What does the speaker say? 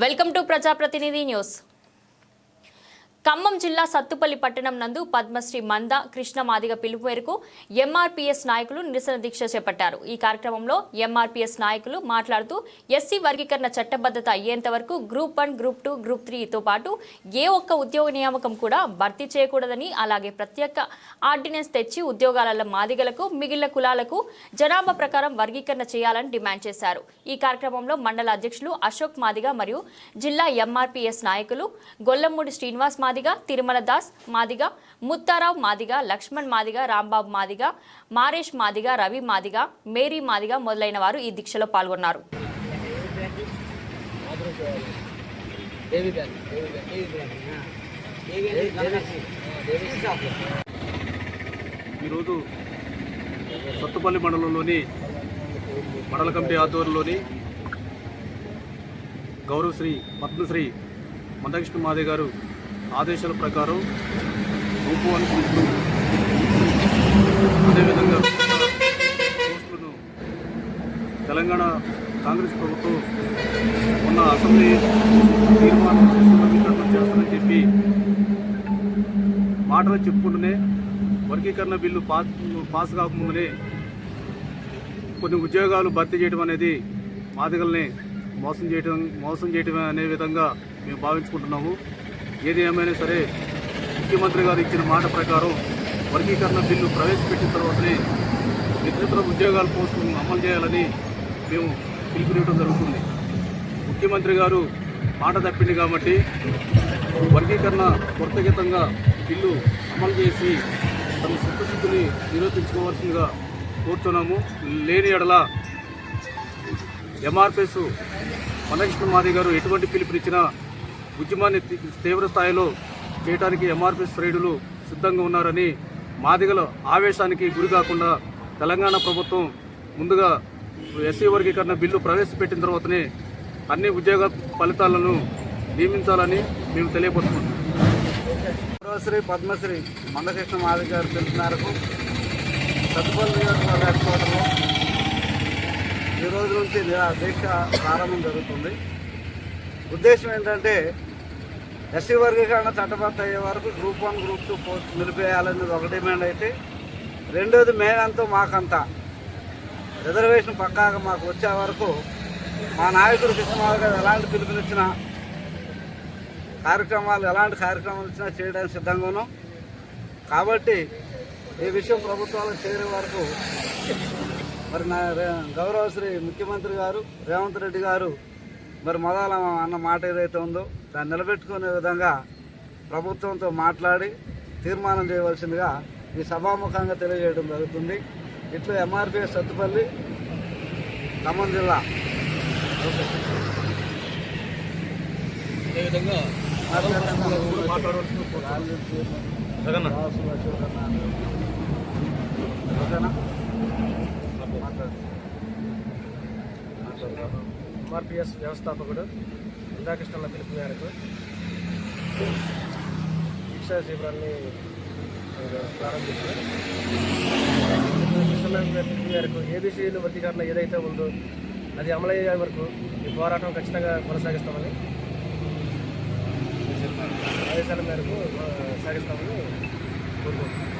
Welcome to ప్రజాప్రతినిధి news. Khammam జిల్లా సత్తుపల్లి పట్టణం నందు పద్మశ్రీ మంద కృష్ణ మాదిగ పిలుపు మేరకు ఎంఆర్పీఎస్ నాయకులు నిరసన దీక్ష చేపట్టారు. ఈ కార్యక్రమంలో ఎంఆర్పీఎస్ నాయకులు మాట్లాడుతూ ఎస్సీ వర్గీకరణ చట్టబద్ధత అయ్యేంత వరకు గ్రూప్ 1, గ్రూప్ 2, గ్రూప్ 3తో పాటు ఏ ఒక్క ఉద్యోగ నియామకం కూడా భర్తీ చేయకూడదని, అలాగే ప్రత్యేక ఆర్డినెన్స్ తెచ్చి ఉద్యోగాలలో మాదిగలకు మిగిలిన కులాలకు జనాభా ప్రకారం వర్గీకరణ చేయాలని డిమాండ్ చేశారు. ఈ కార్యక్రమంలో మండల అధ్యక్షులు అశోక్ మాదిగ మరియు జిల్లా ఎంఆర్పీఎస్ నాయకులు గొల్లమూడి శ్రీనివాస్ మాదిగ, తిరుమల దాస్ మాదిగ, ముత్తారావు మాదిగ, లక్ష్మణ్ మాదిగ, రాంబాబు మాదిగ, మారేష్ మాదిగ, రవి మాదిగ, మేరీ మాదిగ మొదలైన వారు ఈ దీక్షలో పాల్గొన్నారు. ఈరోజు సత్తుపల్లి మండలంలోని మండల కమిటీ ఆధ్వర్యంలోని గౌరవశ్రీ పద్మశ్రీ మందకృష్ణ మాదిగ గారు ఆదేశాల ప్రకారం గ్రూప్ 1, గ్రూప్ 2 అదేవిధంగా పోస్టులను తెలంగాణ కాంగ్రెస్ ప్రభుత్వం ఉన్న అసెంబ్లీ తీర్మానం వర్గీకరణ చేస్తానని చెప్పి మాటలు చెప్పుకుంటూనే వర్గీకరణ బిల్లు పాస్ కాకముందునే కొన్ని ఉద్యోగాలు భర్తీ చేయడం అనేది మాదిగల్ని మోసం చేయడం అనే విధంగా మేము భావించుకుంటున్నాము. ఏది ఏమైనా సరే ముఖ్యమంత్రి గారు ఇచ్చిన మాట ప్రకారం వర్గీకరణ బిల్లు ప్రవేశపెట్టిన తర్వాతనే ఇతర ఉద్యోగాల పోస్టులను అమలు చేయాలని మేము పిలుపునివ్వడం జరుగుతుంది. ముఖ్యమంత్రి గారు మాట తప్పింది కాబట్టి వర్గీకరణ త్వరితగతంగా బిల్లు అమలు చేసి తన చిత్తశుద్ధిని నిరూపించుకోవాల్సిందిగా కోరుతున్నాము. లేని ఎడల ఎంఆర్పీఎస్ మందకృష్ణ మాదిగ గారు ఎటువంటి పిలుపునిచ్చినా ఉద్యమాన్ని తీవ్ర స్థాయిలో చేయడానికి ఎంఆర్పీఎస్ శ్రేణులు సిద్ధంగా ఉన్నారని, మాదిగల ఆవేశానికి గురి కాకుండా తెలంగాణ ప్రభుత్వం ముందుగా ఎస్సీ వర్గీకరణ బిల్లు ప్రవేశపెట్టిన తర్వాతనే అన్ని ఉద్యోగ ఫలితాలను నియమించాలని మేము తెలియపరుస్తున్నాం. గౌరవశ్రీ పద్మశ్రీ మందకృష్ణ మాదిగ గారు పిలుపు మేరకు సత్తుపల్లి నియోజకవర్గ హెడ్ క్వార్టర్లో ఈ రోజు నుంచి దీక్ష ప్రారంభం జరుగుతుంది. ఉద్దేశం ఏంటంటే ఎస్సీ వర్గీకరణ చట్టబద్ధ అయ్యే వరకు గ్రూప్ 1, గ్రూప్ 2 పోస్ట్ నిలిపేయాలనేది ఒక డిమాండ్ అయితే, రెండోది మేమంతా మాకంతా రిజర్వేషన్ పక్కాగా మాకు వచ్చే వరకు మా నాయకుడు కృష్ణమాదిగ గారు ఎలాంటి పిలుపునిచ్చినా ఎలాంటి కార్యక్రమాలు ఇచ్చినా చేయడానికి సిద్ధంగా ఉన్నాం. కాబట్టి ఈ విషయం ప్రభుత్వాలకు చేరే వరకు మరి గౌరవశ్రీ ముఖ్యమంత్రి గారు రేవంత్ రెడ్డి గారు మరి మొదల అన్న మాట ఏదైతే ఉందో దాన్ని నిలబెట్టుకునే విధంగా ప్రభుత్వంతో మాట్లాడి తీర్మానం చేయవలసిందిగా ఈ సభాముఖంగా తెలియజేయడం జరుగుతుంది. ఇట్లా ఎంఆర్పీఎస్ సత్తుపల్లి ఖమ్మం జిల్లా. అదేవిధంగా ఎంఆర్పీఎస్ వ్యవస్థాపకుడు మందకృష్ణ పిలుపు మేరకు దీక్షా శిబిరాన్ని ప్రారంభించారు. పిలుపు మేరకు ఏబీసీలు వర్గీకరణ ఏదైతే ఉందో అది అమలయ్యే వరకు ఈ పోరాటం ఖచ్చితంగా కొనసాగిస్తామని ఆదేశాల మేరకు సాగిస్తామని కోరుకుంటున్నాం.